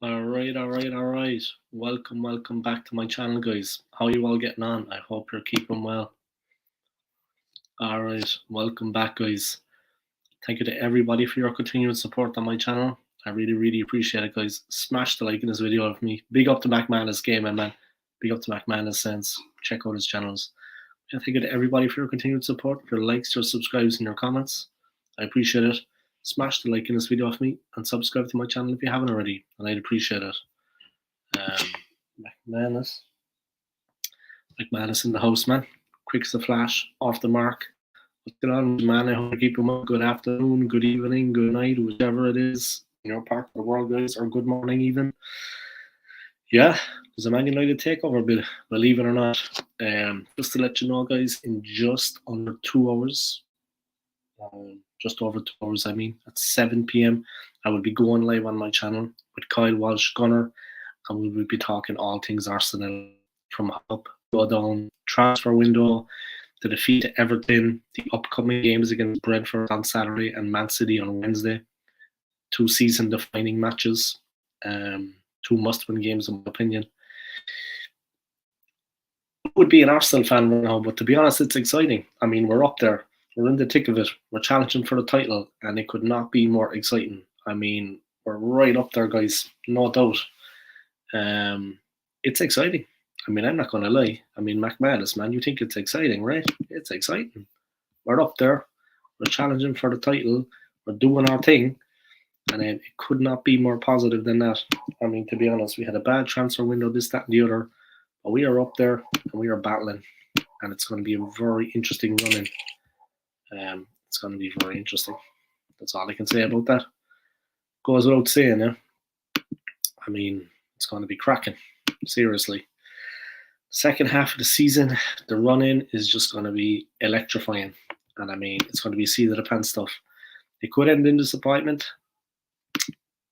All right. Welcome back to my channel, guys. How you all getting on? I hope you're keeping well. All right, welcome back, guys. Thank you to everybody for your continued support on my channel. I really appreciate it, guys. Smash the like in this video of me. Big up to McManus Gaming, man. Big up to McManus Sense. Check out his channels. And thank you to everybody for your continued support, your likes, your subscribes, and your comments. I appreciate it. Smash the like in this video of me and subscribe to my channel if you haven't already, and I'd appreciate it. McManus. McManus in the house, man. Quick as a flash, off the mark. What's going on, man? I hope you keep them up. Good afternoon, good evening, good night, whichever it is in your part of the world, guys, or good morning, even. Yeah, there's a Man United takeover bid, believe it or not. Just to let you know, guys, in just under 2 hours, just over 2 hours, I mean, at 7 p.m., I will be going live on my channel with Kyle Walsh Gunner, and we will be talking all things Arsenal from up, go down, transfer window, the defeat to Everton, the upcoming games against Brentford on Saturday and Man City on Wednesday. 2 season-defining matches, 2 must-win games, in my opinion. I would be an Arsenal fan right now, but to be honest, it's exciting. I mean, we're up there. We're in the thick of it. We're challenging for the title, and it could not be more exciting. I mean, we're right up there, guys, no doubt. It's exciting. I mean, I'm not going to lie. I mean, McManus, man, you think it's exciting, right? It's exciting. We're up there. We're challenging for the title. We're doing our thing. And it could not be more positive than that. I mean, to be honest, we had a bad transfer window, this, that, and the other. But we are up there and we are battling. And it's going to be a very interesting run-in. It's going to be very interesting. That's all I can say about that. Goes without saying, yeah. I mean, it's going to be cracking. Seriously. Second half of the season, the run-in is just going to be electrifying. And I mean, it's going to be seat of the pants stuff. It could end in disappointment,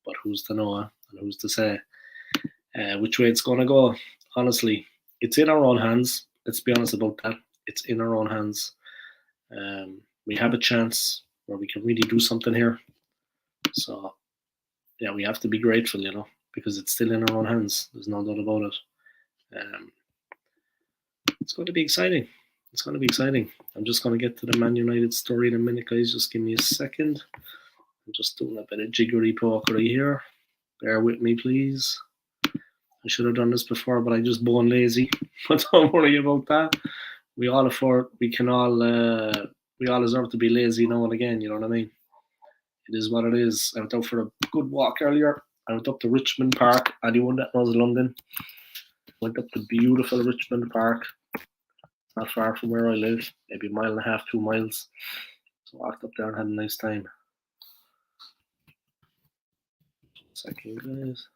but who's to know, and who's to say which way it's going to go? Honestly, it's in our own hands. Let's be honest about that. It's in our own hands. We have a chance where we can really do something here. So, yeah, we have to be grateful, you know, because it's still in our own hands. There's no doubt about it. It's going to be exciting. It's going to be exciting. I'm just going to get to the Man United story in a minute, guys. Just give me a second. I'm just doing a bit of jiggery pokery here. Bear with me, please. I should have done this before, but I just born lazy. But don't worry about that. We all deserve to be lazy now and again. You know what I mean? It is what it is. I went out for a good walk earlier. I went up to Richmond Park. Anyone that knows London, went up to beautiful Richmond Park. Not far from where I live, maybe a mile and a half, 2 miles. So I walked up there and had a nice time. Second, guys.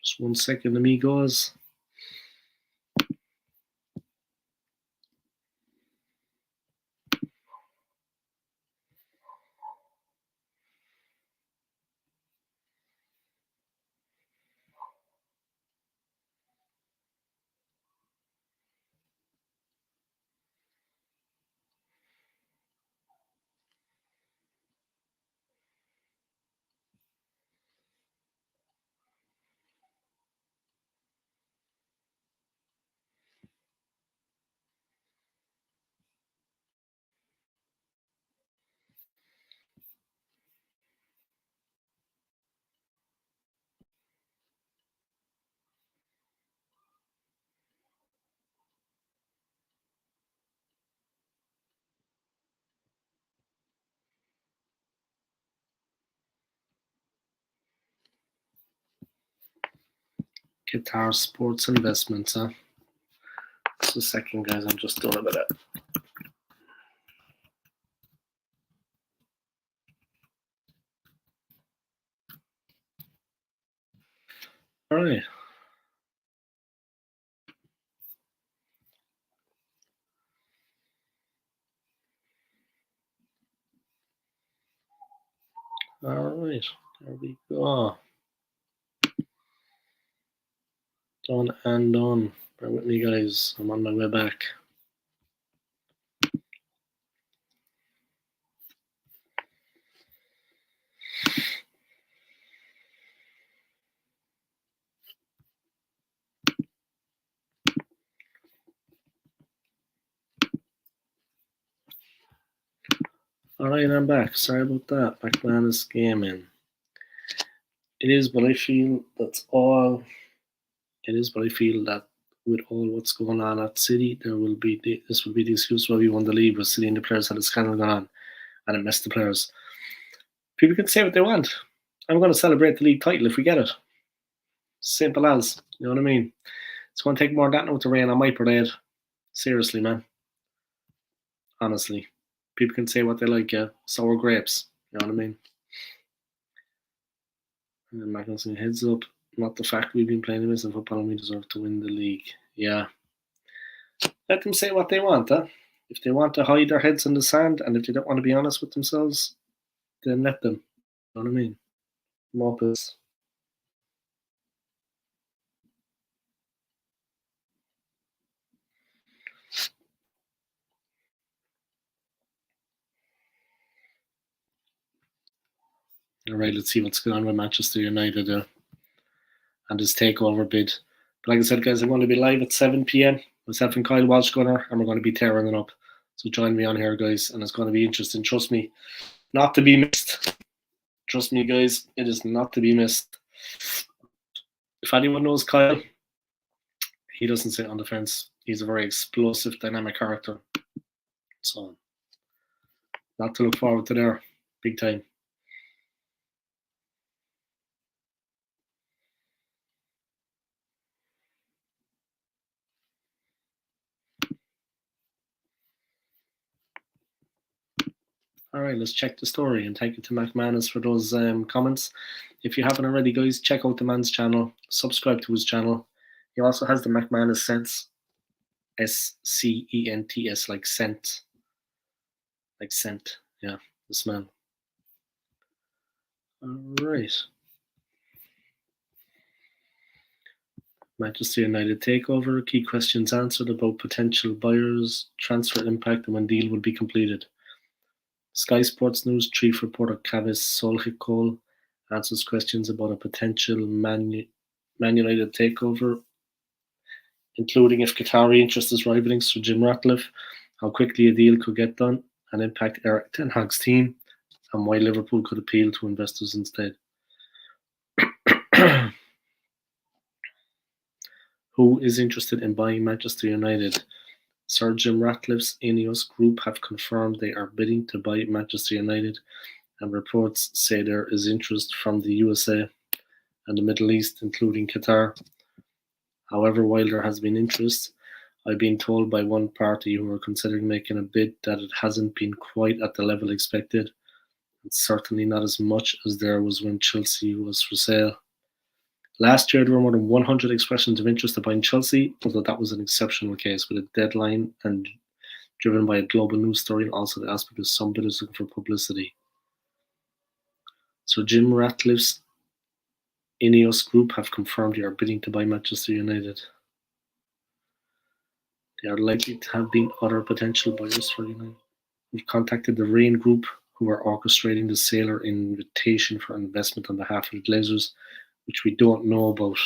Just 1 second, amigos. Qatar Sports Investments, huh? Just a second, guys. I'm just doing a bit of. All right. Alright, there we go. Done and done. Bear with me, guys. I'm on my way back. Alright, I'm back. Sorry about that. McManus Gaming. It is, but I feel that's all. It is, but I feel that with all what's going on at City, this will be the excuse why we won the league. Was City and the players had a scandal going on, and it messed the players. People can say what they want. I'm going to celebrate the league title if we get it. Simple as, you know what I mean? It's going to take more than that now to rain on my parade. Seriously, man. Honestly, people can say what they like. Yeah, sour grapes. You know what I mean? And Magnus saying, heads up, not the fact we've been playing amazing football and we deserve to win the league. Yeah. Let them say what they want, huh? If they want to hide their heads in the sand and if they don't want to be honest with themselves, then let them. You know what I mean? Muppets. Alright, let's see what's going on with Manchester United and this takeover bid. But like I said, guys, I'm going to be live at 7 p.m. Myself and Kyle Walsh Gunner, and we're going to be tearing it up. So join me on here, guys, and it's going to be interesting. Trust me, not to be missed. Trust me, guys, it is not to be missed. If anyone knows Kyle, he doesn't sit on the fence. He's a very explosive, dynamic character. So, not to look forward to there, big time. All right, let's check the story, and thank you to McManus for those comments. If you haven't already, guys, check out the man's channel, subscribe to his channel. He also has the McManus Sense, SCENTS, like scent. Like scent, yeah, the smell. All right. Manchester United takeover. Key questions answered about potential buyers, transfer impact, and when deal will be completed. Sky Sports News chief reporter Kavis Solhikol answers questions about a potential Man United takeover, including if Qatari interest is rivaling Sir Jim Ratcliffe, how quickly a deal could get done, and impact Eric Ten Hag's team, and why Liverpool could appeal to investors instead. Who is interested in buying Manchester United? Sir Jim Ratcliffe's Ineos Group have confirmed they are bidding to buy Manchester United, and reports say there is interest from the USA and the Middle East, including Qatar. However, while there has been interest, I've been told by one party who are considering making a bid that it hasn't been quite at the level expected, and certainly not as much as there was when Chelsea was for sale. Last year, there were more than 100 expressions of interest to buying Chelsea, although that was an exceptional case with a deadline and driven by a global news story, and also the aspect of some bidders looking for publicity. So Jim Ratcliffe's Ineos Group have confirmed they are bidding to buy Manchester United. There are likely to have been other potential buyers for United. We've contacted the Rain Group, who are orchestrating the sailor invitation for investment on behalf of the Glazers, which we don't know about.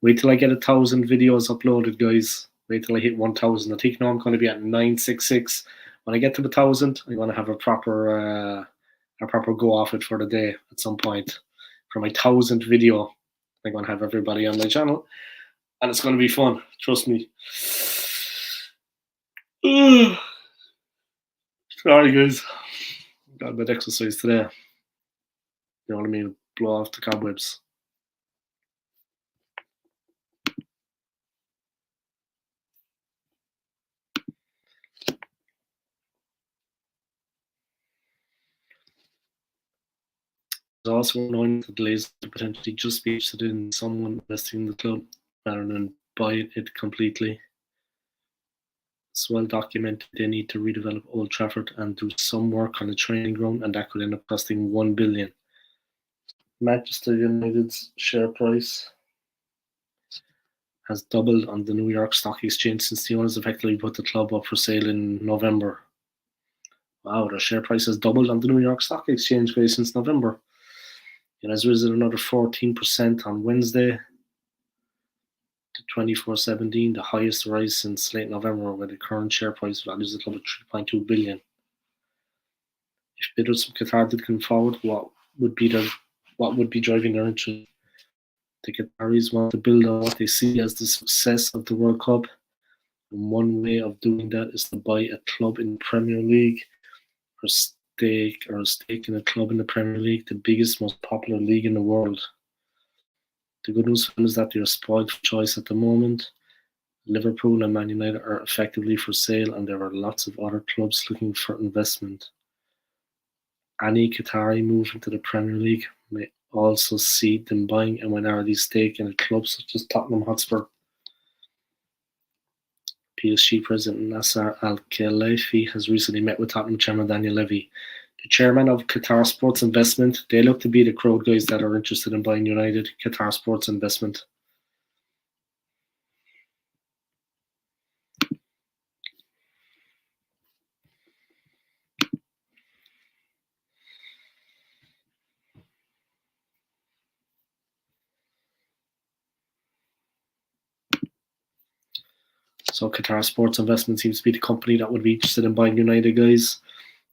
Wait till I get 1,000 videos uploaded, guys. Wait till I hit 1,000. I think now I'm going to be at 966. When I get to 1,000, I'm going to have a proper go off it for the day at some point. For my 1,000th video, I'm going to have everybody on my channel, and it's going to be fun. Trust me. Sorry, guys. Got a bit of exercise today. You know what I mean? Blow off the cobwebs. It's also annoying that the Glazers could potentially just be interested in someone investing in the club rather than buy it completely. It's well documented they need to redevelop Old Trafford and do some work on the training ground, and that could end up costing $1 billion. Manchester United's share price has doubled on the New York Stock Exchange since the owners effectively put the club up for sale in November. Wow, their share price has doubled on the New York Stock Exchange, guys, since November. It has risen another 14% on Wednesday to 24.17, the highest rise since late November, where the current share price values the club at $3.2 billion. If bidders from Qatar did come forward, what would be driving their interest? The Qataris want to build on what they see as the success of the World Cup, and one way of doing that is to buy a club in the Premier League or a stake in a club in the Premier League, the biggest, most popular league in the world. The good news for them is that they are spoiled for choice at the moment. Liverpool and Man United are effectively for sale, and there are lots of other clubs looking for investment. Any Qatari move into the Premier League may also see them buying a minority stake in a club such as Tottenham Hotspur. PSG president Nasser Al-Khelaifi has recently met with Tottenham chairman Daniel Levy. The chairman of Qatar Sports Investment, they look to be the crowd guys that are interested in buying United. Qatar Sports Investment. So Qatar Sports Investment seems to be the company that would be interested in buying United, guys.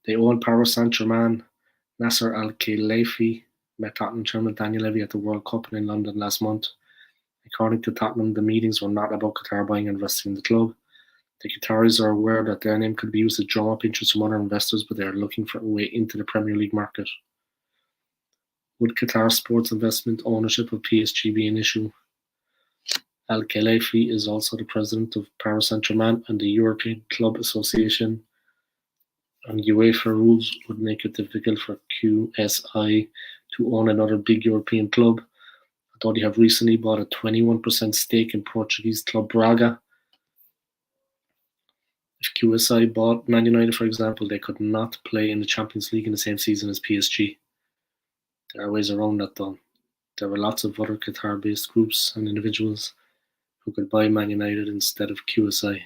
They own Paris Saint-Germain. Nasser Al-Khelaifi met Tottenham chairman Daniel Levy at the World Cup in London last month. According to Tottenham, the meetings were not about Qatar buying and investing in the club. The Qataris are aware that their name could be used to drum up interest from other investors, but they are looking for a way into the Premier League market. Would Qatar Sports Investment ownership of PSG be an issue? Al-Khelaifi is also the president of Paris Saint-Germain and the European Club Association, and UEFA rules would make it difficult for QSI to own another big European club, although they have recently bought a 21% stake in Portuguese club Braga. If QSI bought Man United, for example, they could not play in the Champions League in the same season as PSG. There are ways around that, though. There are lots of other Qatar-based groups and individuals who could buy Man United instead of QSI.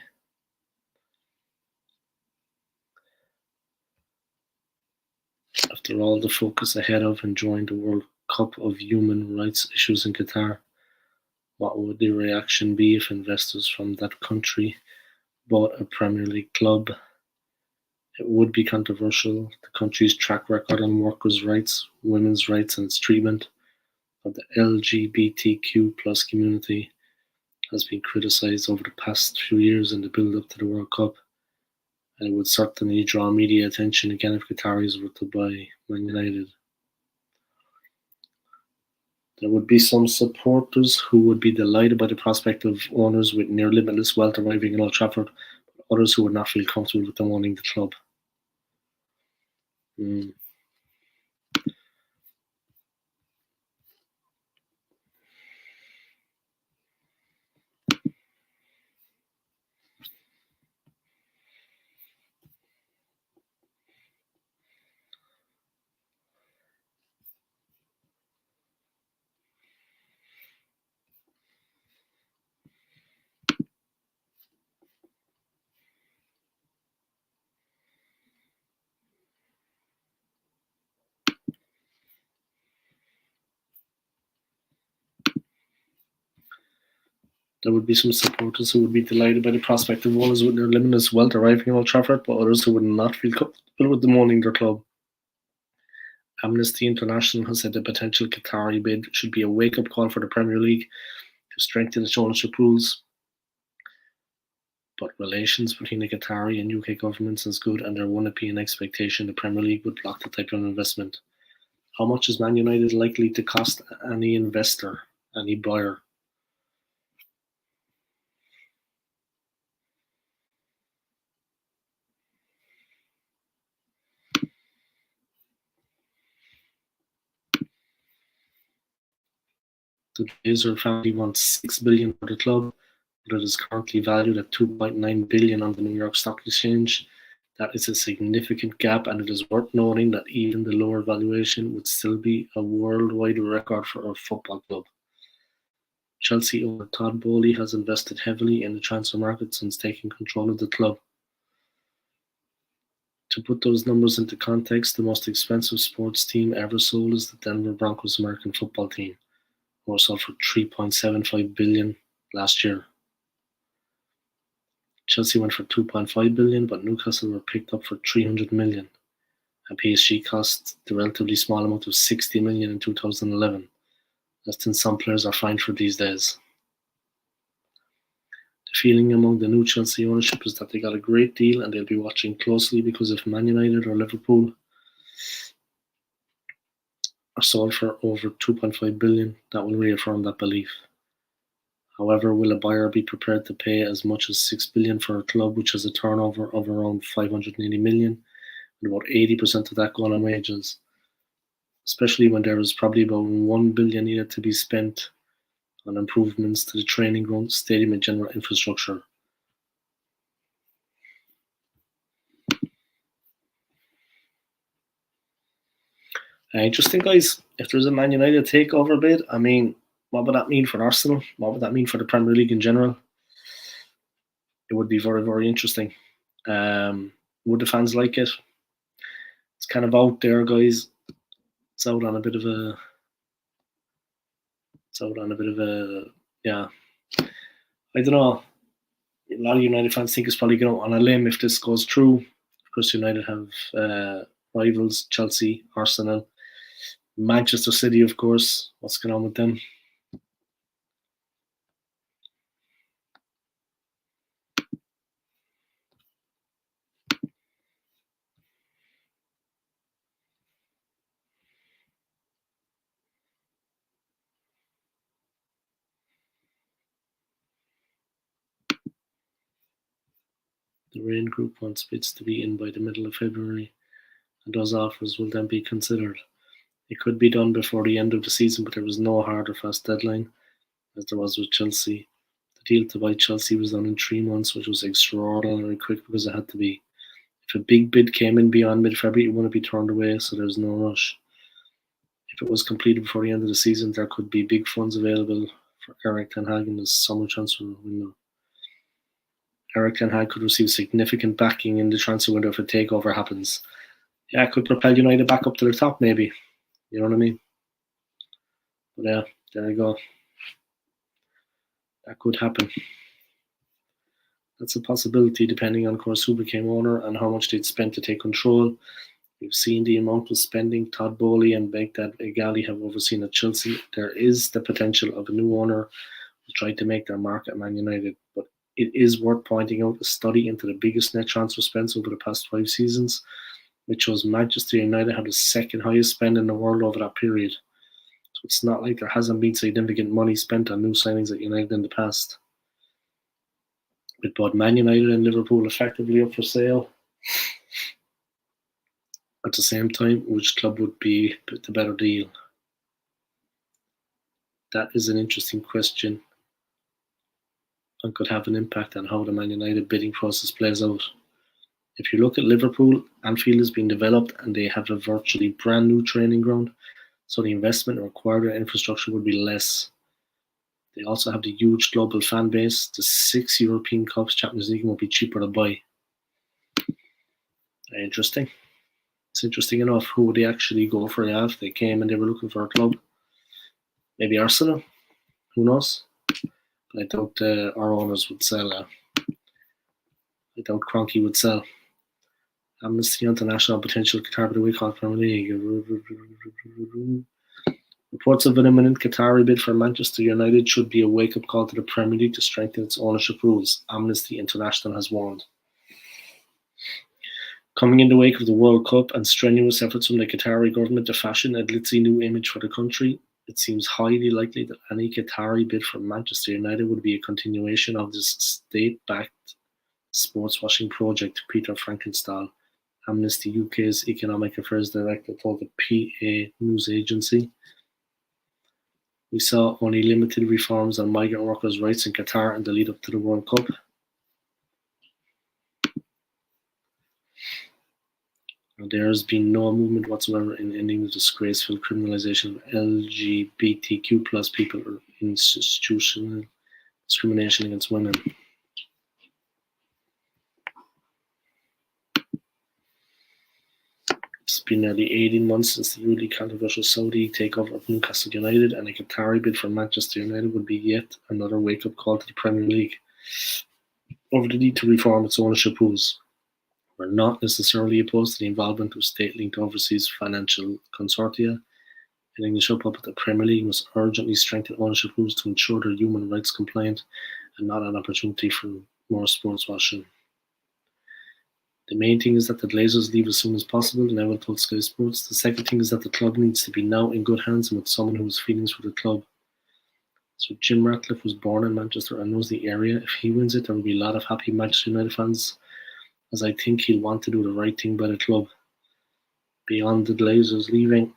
After all the focus ahead of enjoying the World Cup of human rights issues in Qatar, what would the reaction be if investors from that country bought a Premier League club? It would be controversial. The country's track record on workers' rights, women's rights, and its treatment of the LGBTQ plus community has been criticised over the past few years in the build-up to the World Cup, and it would certainly draw media attention again if Qataris were to buy Man United. There would be some supporters who would be delighted by the prospect of owners with near limitless wealth arriving in Old Trafford, but others who would not feel comfortable with them owning the club. There would be some supporters who would be delighted by the prospect of owners with their limitless wealth arriving in Old Trafford, but others who would not feel comfortable with them owning their club. Amnesty International has said the potential Qatari bid should be a wake-up call for the Premier League to strengthen its ownership rules. But relations between the Qatari and UK governments is good, and there wouldn't be an expectation the Premier League would block the type of investment. How much is Man United likely to cost any investor, any buyer? The Glazer family wants $6 billion for the club. but it is currently valued at 2.9 billion on the New York Stock Exchange. That is a significant gap, and it is worth noting that even the lower valuation would still be a worldwide record for a football club. Chelsea owner Todd Boehly has invested heavily in the transfer market since taking control of the club. To put those numbers into context, the most expensive sports team ever sold is the Denver Broncos American football team, who were sold for $3.75 billion last year. Chelsea went for $2.5 billion, but Newcastle were picked up for $300 million, and PSG cost the relatively small amount of $60 million in 2011, less than some players are fined for these days. The feeling among the new Chelsea ownership is that they got a great deal and they'll be watching closely, because if Man United or Liverpool are sold for over $2.5 billion, that will reaffirm that belief. However, will a buyer be prepared to pay as much as $6 billion for a club which has a turnover of around $580 million, and about 80% of that going on wages, especially when there is probably about $1 billion needed to be spent on improvements to the training ground, stadium, and general infrastructure? Interesting, guys. If there's a Man United takeover bid, I mean, what would that mean for Arsenal? What would that mean for the Premier League in general? It would be very, very interesting. Would the fans like it? It's kind of out there, guys. It's out on a bit of a. Yeah. I don't know. A lot of United fans think it's probably going on a limb if this goes through. Of course, United have rivals: Chelsea, Arsenal, Manchester City, of course. What's going on with them? The Rain Group wants bids to be in by the middle of February, and those offers will then be considered. It could be done before the end of the season, but there was no hard or fast deadline, as there was with Chelsea. The deal to buy Chelsea was done in 3 months, which was extraordinarily quick because it had to be. If a big bid came in beyond mid-February, it wouldn't be turned away, so there's no rush. If it was completed before the end of the season, there could be big funds available for Erik ten Hag in the summer transfer window. Erik ten Hag could receive significant backing in the transfer window if a takeover happens. Yeah, it could propel United back up to the top, maybe. You know what I mean? But yeah, there you go. That could happen. That's a possibility, depending on, of course, who became owner and how much they'd spent to take control. We've seen the amount of spending Todd Boehly and Begdad Egali have overseen at Chelsea. There is the potential of a new owner who tried to make their mark at Man United, but it is worth pointing out a study into the biggest net transfer spends over the past 5 seasons, which shows Manchester United had the second highest spend in the world over that period. So it's not like there hasn't been significant money spent on new signings at United in the past. With both Man United and Liverpool effectively up for sale at the same time, which club would be the better deal? That is an interesting question and could have an impact on how the Man United bidding process plays out. If you look at Liverpool, Anfield is being developed and they have a virtually brand new training ground, so the investment required in infrastructure would be less. They also have the huge global fan base. The 6 European Cups, Champions League will be cheaper to buy. Interesting. It's interesting enough. Who would they actually go for? Yeah, if they came and they were looking for a club, maybe Arsenal. Who knows? But I doubt our owners would sell. I doubt Kroenke would sell. Amnesty International potential Qatar to week off Premier League. Reports of an imminent Qatari bid for Manchester United should be a wake-up call to the Premier League to strengthen its ownership rules, Amnesty International has warned. Coming in the wake of the World Cup and strenuous efforts from the Qatari government to fashion a glitzy new image for the country, it seems highly likely that any Qatari bid for Manchester United would be a continuation of this state-backed sports washing project, Peter Frankenstahl, Amnesty UK's Economic Affairs Director, told the PA news agency. We saw only limited reforms on migrant workers' rights in Qatar in the lead up to the World Cup. There has been no movement whatsoever in ending the disgraceful criminalisation of LGBTQ plus people or institutional discrimination against women. It's been nearly 18 months since the hugely controversial Saudi takeover of Newcastle United, and a Qatari bid for Manchester United would be yet another wake-up call to the Premier League over the need to reform its ownership rules. We're not necessarily opposed to the involvement of state-linked overseas financial consortia. Heading the shop up at the Premier League must urgently strengthen ownership rules to ensure they're human rights compliant and not an opportunity for more sports washing. The main thing is that the Glazers leave as soon as possible, Neville told Sky Sports. The second thing is that the club needs to be now in good hands and with someone who has feelings for the club. So Jim Ratcliffe was born in Manchester and knows the area. If he wins it, there will be a lot of happy Manchester United fans, as I think he'll want to do the right thing by the club. Beyond the Glazers leaving,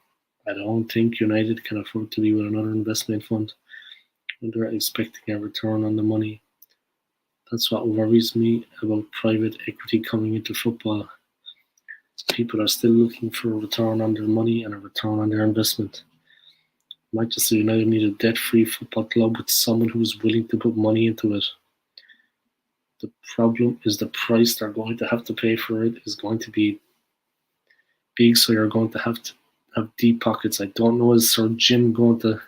I don't think United can afford to be with another investment fund when they're expecting a return on the money. That's what worries me about private equity coming into football. People are still looking for a return on their money and a return on their investment. Manchester United need a debt-free football club with someone who is willing to put money into it. The problem is the price they're going to have to pay for it is going to be big, so you're going to have deep pockets. I don't know, is Sir Jim going to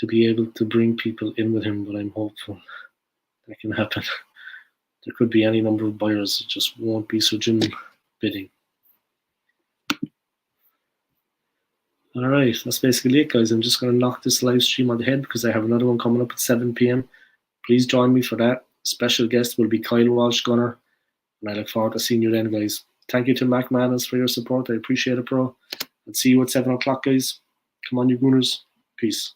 be able to bring people in with him, but I'm hopeful that can happen. There could be any number of buyers, it just won't be Sir Jim bidding. Alright, that's basically it, guys. I'm just going to knock this live stream on the head because I have another one coming up at 7 p.m. Please join me for that. Special guest will be Kyle Walsh Gunner, and I look forward to seeing you then, guys. Thank you to Mac Manus for your support. I appreciate it, bro. And see you at 7 o'clock, guys. Come on, you Gooners. Peace.